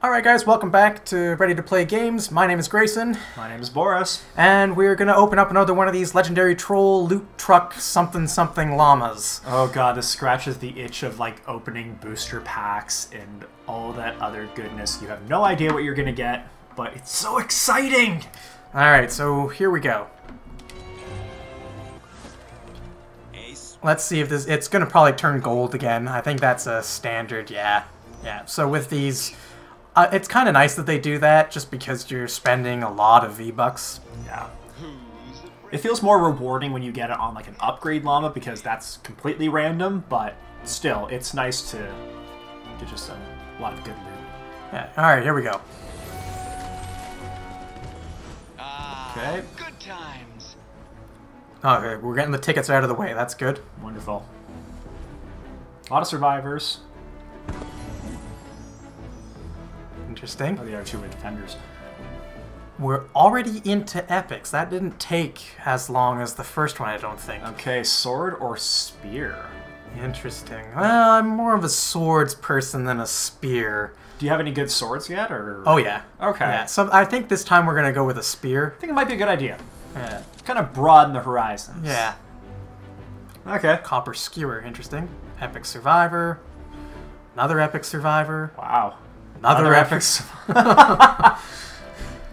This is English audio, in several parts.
Alright guys, welcome back to Ready to Play Games. My name is Grayson. My name is Boris. And we're going to open up another one of these legendary troll loot truck something llamas. Oh god, this scratches the itch of like opening booster packs and all that other goodness. You have no idea what you're going to get, but it's so exciting! Alright, so here we go. Let's see if this... It's going to probably turn gold again. I think that's a standard, yeah. Yeah, so with these... it's kind of nice that they do that, just because you're spending a lot of V-Bucks. Yeah. It feels more rewarding when you get it on like an upgrade llama, because that's completely random, but still, it's nice to get just a lot of good loot. Yeah, alright, here we go. Okay. Good times. Okay, we're getting the tickets out of the way, that's good. Wonderful. A lot of survivors. Interesting. Oh, the other two were defenders. We're already into epics. That didn't take as long as the first one, I don't think. Okay, sword or spear? Interesting. Well, I'm more of a swords person than a spear. Do you have any good swords yet, or...? Oh, yeah. Okay. Yeah, so I think this time we're going to go with a spear. I think it might be a good idea. Yeah. Kind of broaden the horizons. Yeah. Okay. Copper skewer, interesting. Epic survivor. Another epic survivor. Wow. Another epic.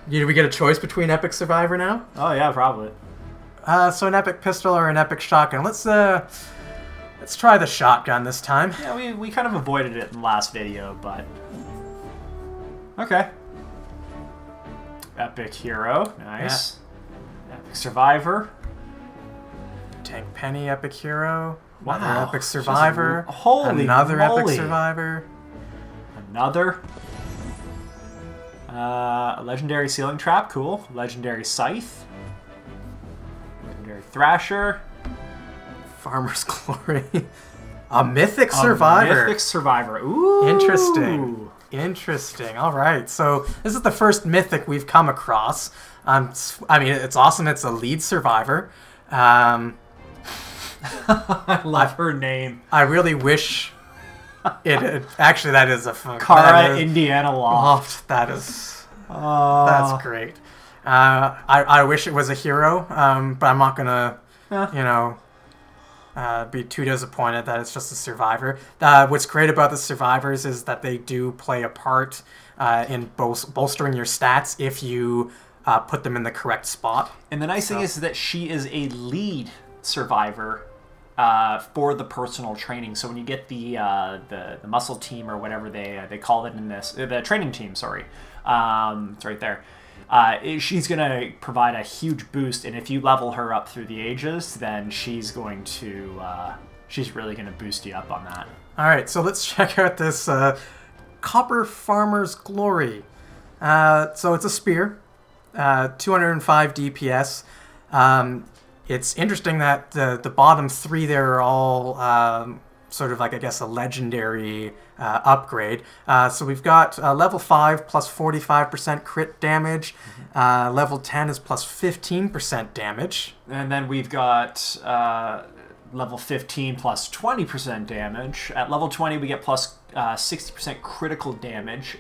Do we get a choice between epic survivor now? Oh yeah, probably. So an epic pistol or an epic shotgun. Let's try the shotgun this time. Yeah, we kind of avoided it in the last video, but okay. Epic hero, nice. Yeah. Epic survivor. Tank penny, epic hero. Wow. Another epic survivor. Holy Another moly. epic survivor. Another. A legendary ceiling trap, cool. Legendary Scythe. Legendary Thrasher. Farmer's Glory. A mythic survivor. Mythic survivor. Ooh. Interesting. Interesting. All right. So this is the first mythic we've come across. I mean, it's awesome. It's a lead survivor. I love her name. I really wish it actually, that is a fun... Cara Indiana Loft. That is... That's great. I wish it was a hero, but I'm not gonna, you know, be too disappointed that it's just a survivor. What's great about the survivors is that they do play a part in bolstering your stats if you put them in the correct spot. And the nice thing is that she is a lead survivivor for the personal training. So when you get the muscle team or whatever they call it in this, the training team, sorry, it's right there. She's going to provide a huge boost, and if you level her up through the ages, then she's going to, she's really going to boost you up on that. All right, so let's check out this Copper Farmer's Glory. So it's a spear, 205 DPS. It's interesting that the bottom three there are all sort of like, I guess, a legendary upgrade. So we've got level 5 plus 45% crit damage. Level 10 is plus 15% damage. And then we've got level 15 plus 20% damage. At level 20 we get plus 60% critical damage,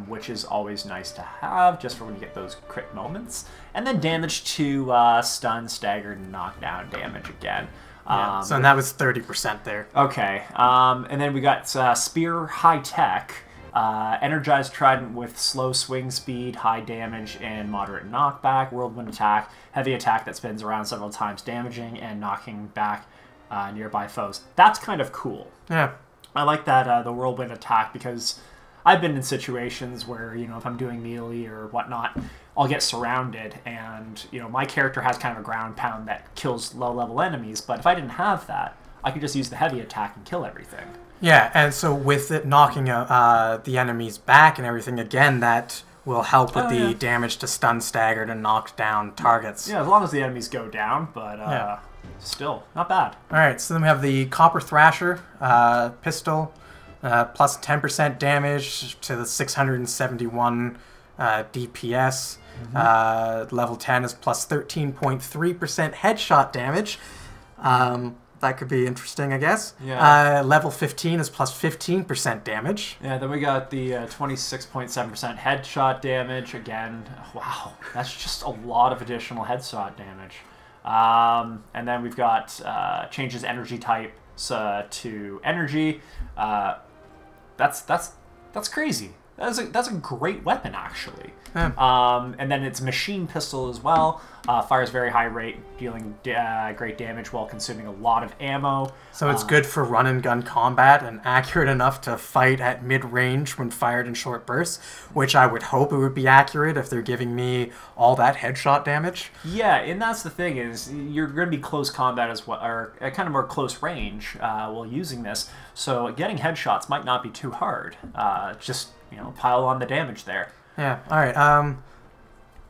which is always nice to have, just for when you get those crit moments. And then damage to stun, staggered, and knockdown damage again. Yeah, so that was 30% there. Okay, and then we got Spear High Tech, Energized Trident with slow swing speed, high damage, and moderate knockback, Whirlwind Attack, Heavy Attack that spins around several times, damaging and knocking back nearby foes. That's kind of cool. Yeah. I like that, the Whirlwind Attack, because I've been in situations where, you know, if I'm doing melee or whatnot, I'll get surrounded, and, you know, my character has kind of a ground pound that kills low-level enemies, but if I didn't have that, I could just use the heavy attack and kill everything. Yeah, and so with it knocking the enemies back and everything, again, that will help with the damage to stun, staggered, and knocked down targets. Yeah, as long as the enemies go down, but still, not bad. Alright, so then we have the Copper Thrasher pistol, plus 10% damage to the 671 DPS. Level 10 is plus 13.3% headshot damage. that could be interesting, I guess. Yeah. Level 15 is plus 15% damage. Yeah, then we got the 26.7% headshot damage. Again, wow, that's just a lot of additional headshot damage. And then we've got changes energy type to energy. That's crazy. That's a great weapon, actually. Yeah. And then it's machine pistol as well. Fires very high rate, dealing great damage while consuming a lot of ammo. So it's good for run and gun combat and accurate enough to fight at mid-range when fired in short bursts, which I would hope it would be accurate if they're giving me all that headshot damage. Yeah, and that's the thing, is you're going to be close combat as well, or kind of more close range while using this. So getting headshots might not be too hard. Just, you know, pile on the damage there. Yeah, alright.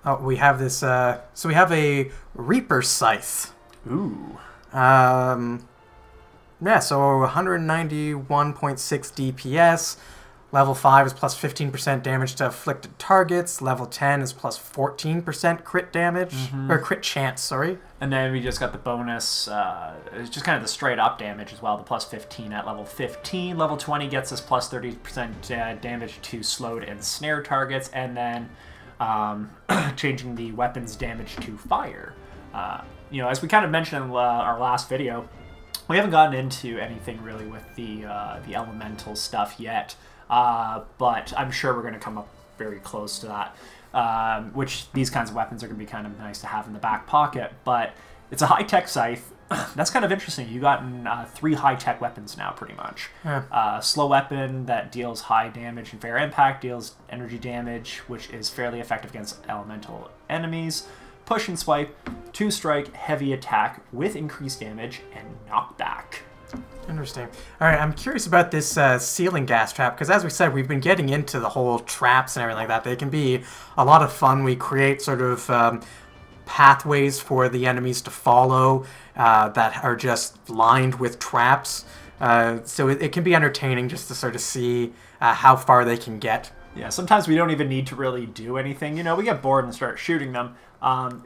Oh, we have this, so we have a Reaper Scythe. Ooh. Yeah, so 191.6 DPS. Level 5 is plus 15% damage to afflicted targets. Level 10 is plus 14% crit damage, or crit chance, sorry. And then we just got the bonus, it's just kind of the straight up damage as well, the plus 15 at level 15. Level 20 gets us plus 30% damage to slowed and snare targets, and then changing the weapon's damage to fire. You know, as we kind of mentioned in our last video, we haven't gotten into anything really with the elemental stuff yet, but I'm sure we're going to come up very close to that. Which these kinds of weapons are going to be kind of nice to have in the back pocket, but it's a high-tech scythe. That's kind of interesting. You've gotten 3 high-tech weapons now, pretty much. Yeah. Slow weapon that deals high damage and fair impact, deals energy damage, which is fairly effective against elemental enemies. Push and swipe, 2-strike, heavy attack with increased damage and knockback. Interesting. All right, I'm curious about this ceiling gas trap, because as we said, we've been getting into the whole traps and everything like that. They can be a lot of fun. We create sort of pathways for the enemies to follow that are just lined with traps. So it can be entertaining just to sort of see how far they can get. Yeah, sometimes we don't even need to really do anything. You know, we get bored and start shooting them.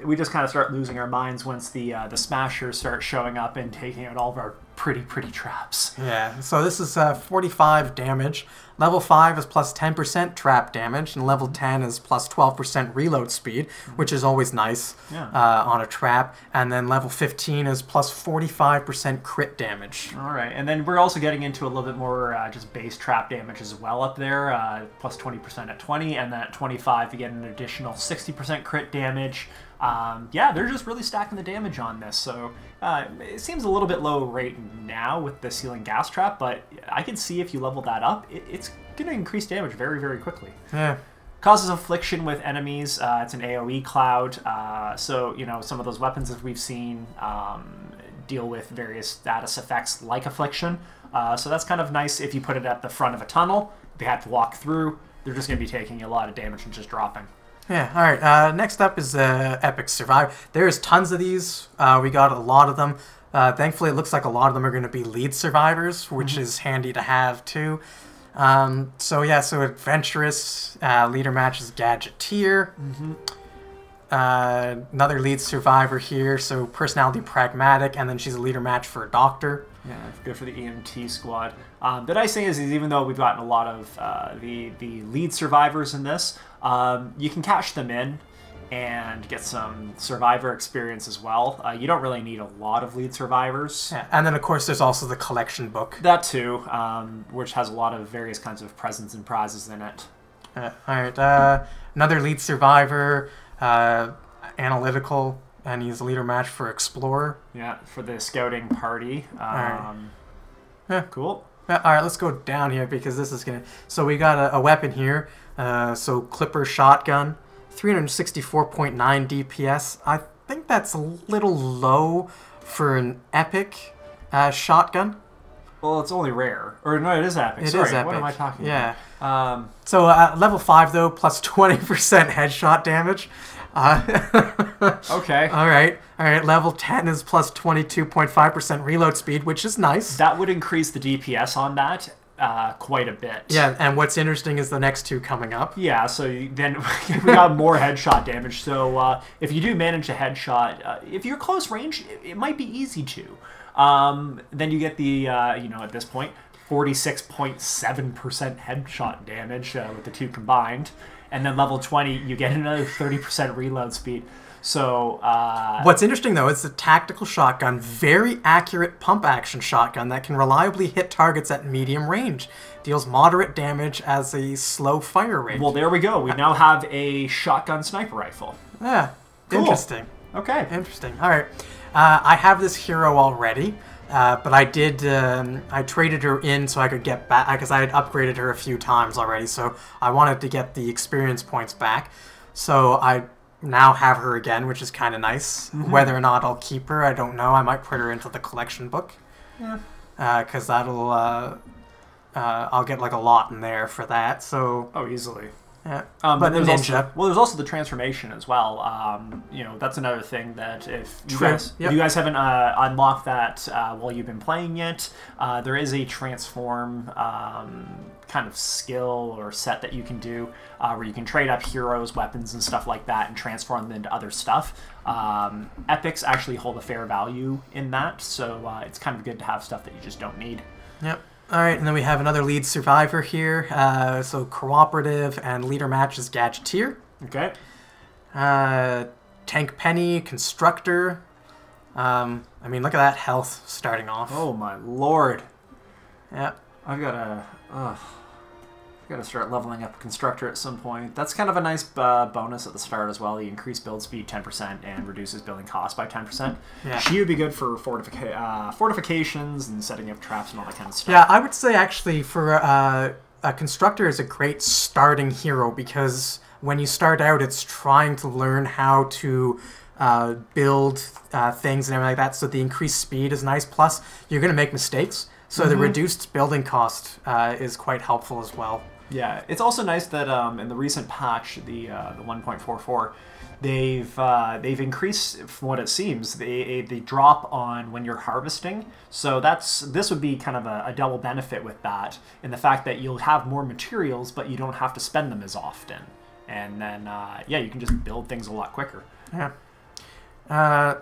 We just kind of start losing our minds once the smashers start showing up and taking out all of our pretty traps. Yeah, so this is 45 damage. Level 5 is plus 10% trap damage, and level 10 is plus 12% reload speed, which is always nice on a trap. And then level 15 is plus 45% crit damage. All right, and then we're also getting into a little bit more just base trap damage as well up there, plus 20% at 20, and then at 25 you get an additional 60% crit damage. Yeah, they're just really stacking the damage on this, so it seems a little bit low rate now with the ceiling gas trap, but I can see if you level that up, it's going to increase damage very quickly. Yeah. Causes affliction with enemies. It's an AoE cloud, so you know, some of those weapons that we've seen deal with various status effects like affliction, so that's kind of nice if you put it at the front of a tunnel. They have to walk through, they're just going to be taking a lot of damage and just dropping. Yeah, alright. Next up is Epic Survive. There's tons of these. We got a lot of them. Thankfully, it looks like a lot of them are going to be lead survivors, which is handy to have, too. So, yeah, so Adventurous, leader match is Gadgeteer. Another lead survivor here, so Personality Pragmatic, and then she's a leader match for a Doctor. Yeah, good for the EMT squad. The nice thing is even though we've gotten a lot of the lead survivors in this, you can cash them in and get some survivor experience as well. You don't really need a lot of lead survivors. Yeah, and then, of course, there's also the collection book. That too, which has a lot of various kinds of presents and prizes in it. Alright, another lead survivor, Analytical, and he's a leader match for Explorer. Yeah, for the scouting party. Yeah. Cool. Alright, let's go down here because this is going to... So we got a weapon here. So Clipper Shotgun, 364.9 DPS. I think that's a little low for an epic shotgun. Well, it's only rare. Or no, it is epic. It Sorry, is epic. what am I talking about? Yeah. So level 5, though, plus 20% headshot damage. Okay. Alright, level 10 is plus 22.5% reload speed, which is nice. That would increase the DPS on that quite a bit. Yeah, and what's interesting is the next two coming up. Yeah, so then we got more headshot damage. So if you do manage a headshot, if you're close range, it might be easy to. Then you get the, at this point, 46.7% headshot damage with the two combined. And then level 20, you get another 30% reload speed. So, what's interesting, though, is the tactical shotgun, very accurate pump-action shotgun that can reliably hit targets at medium range. Deals moderate damage as a slow fire rate. Well, there we go. We now have a shotgun sniper rifle. Yeah, cool. Interesting. Okay. Interesting. All right. I have this hero already, but I traded her in so I could get back, because I had upgraded her a few times already, so I wanted to get the experience points back. So I now have her again, which is kind of nice. Whether or not I'll keep her, I don't know. I might put her into the collection book. Yeah. Because that'll, I'll get like a lot in there for that. So. Oh, easily. Yeah. But there's also the transformation as well. That's another thing that if you guys haven't unlocked that while you've been playing yet, there is a transform kind of skill or set that you can do where you can trade up heroes, weapons, and stuff like that and transform them into other stuff. Epics actually hold a fair value in that, so it's kind of good to have stuff that you just don't need. Yep. All right, and then we have another lead survivor here. So cooperative and leader match is Gadgeteer. Okay. Tank Penny, Constructor. I mean, look at that health starting off. Oh my lord. Yeah. I've got to start leveling up Constructor at some point. That's kind of a nice bonus at the start as well. You increase build speed 10% and reduces building cost by 10%. Yeah. She would be good for fortifications and setting up traps and all that kind of stuff. Yeah, I would say actually for a Constructor is a great starting hero because when you start out, it's trying to learn how to build things and everything like that. So the increased speed is nice. Plus, you're going to make mistakes. So the reduced building cost is quite helpful as well. Yeah, it's also nice that in the recent patch, the 1.44, they've increased, from what it seems, the drop on when you're harvesting. So this would be kind of a double benefit with that, in the fact that you'll have more materials, but you don't have to spend them as often. And then, you can just build things a lot quicker. Yeah.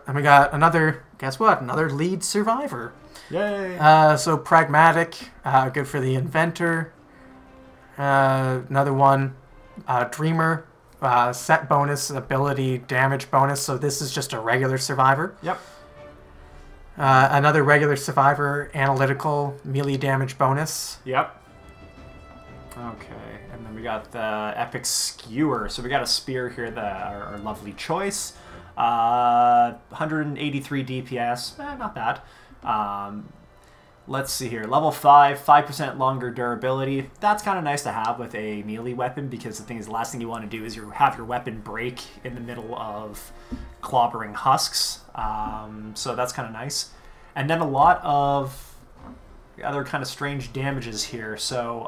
And we got another, guess what? Another lead survivor. Yay! So pragmatic, good for the Inventor. Another one, Dreamer, set bonus, ability, damage bonus. So this is just a regular survivor. Yep. Another regular survivor, analytical, melee damage bonus. Yep. Okay, and then we got the epic skewer. So we got a spear here, our lovely choice. 183 DPS, not bad. Let's see here. Level 5, 5% longer durability. That's kind of nice to have with a melee weapon because the thing is, the last thing you want to do is have your weapon break in the middle of clobbering husks. So that's kind of nice. And then a lot of other kind of strange damages here. So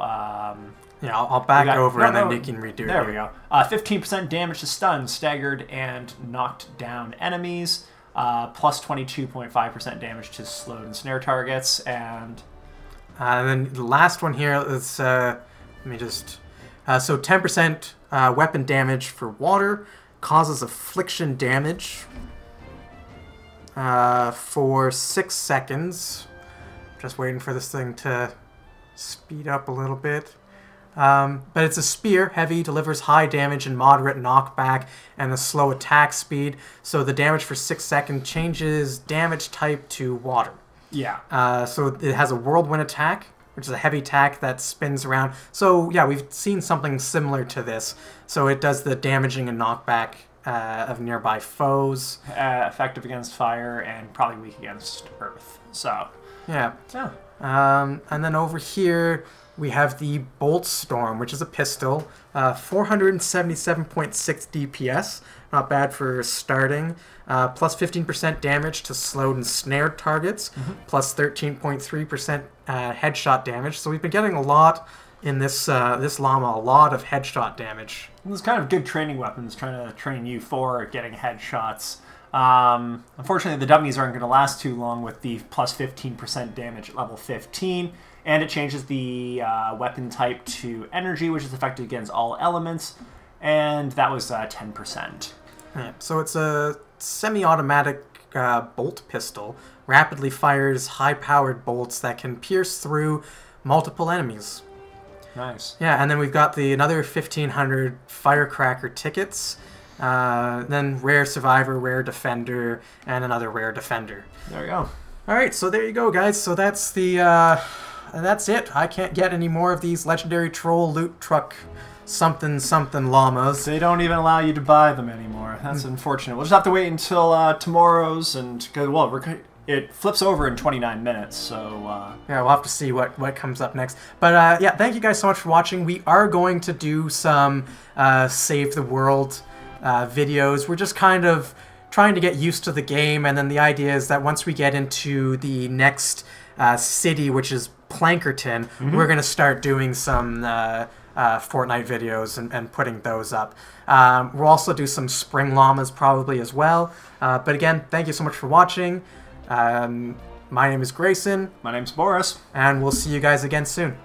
yeah, I'll back over and then you can redo it. There we go. 15% damage to stun, staggered, and knocked down enemies. Plus 22.5% damage to slowed and snare targets, and then the last one here is let me just so 10% weapon damage for water, causes affliction damage for 6 seconds. Just waiting for this thing to speed up a little bit. But it's a spear, heavy, delivers high damage and moderate knockback, and a slow attack speed. So the damage for 6 seconds changes damage type to water. Yeah. So it has a whirlwind attack, which is a heavy attack that spins around. So yeah, we've seen something similar to this. So it does the damaging and knockback of nearby foes. Effective against fire and probably weak against earth. So yeah. And then over here we have the Bolt Storm, which is a pistol, 477.6 DPS, not bad for starting, plus 15% damage to slowed and snared targets, plus 13.3% headshot damage. So we've been getting a lot in this Llama, a lot of headshot damage. It's kind of good training weapons, trying to train you for getting headshots. Unfortunately, the dummies aren't going to last too long with the plus 15% damage at level 15. And it changes the weapon type to energy, which is effective against all elements. And that was 10%. Yeah, so it's a semi-automatic bolt pistol rapidly fires high-powered bolts that can pierce through multiple enemies. Nice. Yeah, and then we've got another 1,500 Firecracker tickets. Then Rare Survivor, Rare Defender, and another Rare Defender. There we go. All right, so there you go, guys. So that's that's it. I can't get any more of these Legendary Troll Loot Truck something llamas. They don't even allow you to buy them anymore. That's unfortunate. We'll just have to wait until tomorrow's, and it flips over in 29 minutes, so... Yeah, we'll have to see what comes up next. But yeah, thank you guys so much for watching. We are going to do some Save the World videos. We're just kind of trying to get used to the game, and then the idea is that once we get into the next city, which is Plankerton, we're going to start doing some Fortnite videos and putting those up. We'll also do some Spring Llamas probably as well. But again, thank you so much for watching. My name is Grayson. My name's Boris. And we'll see you guys again soon.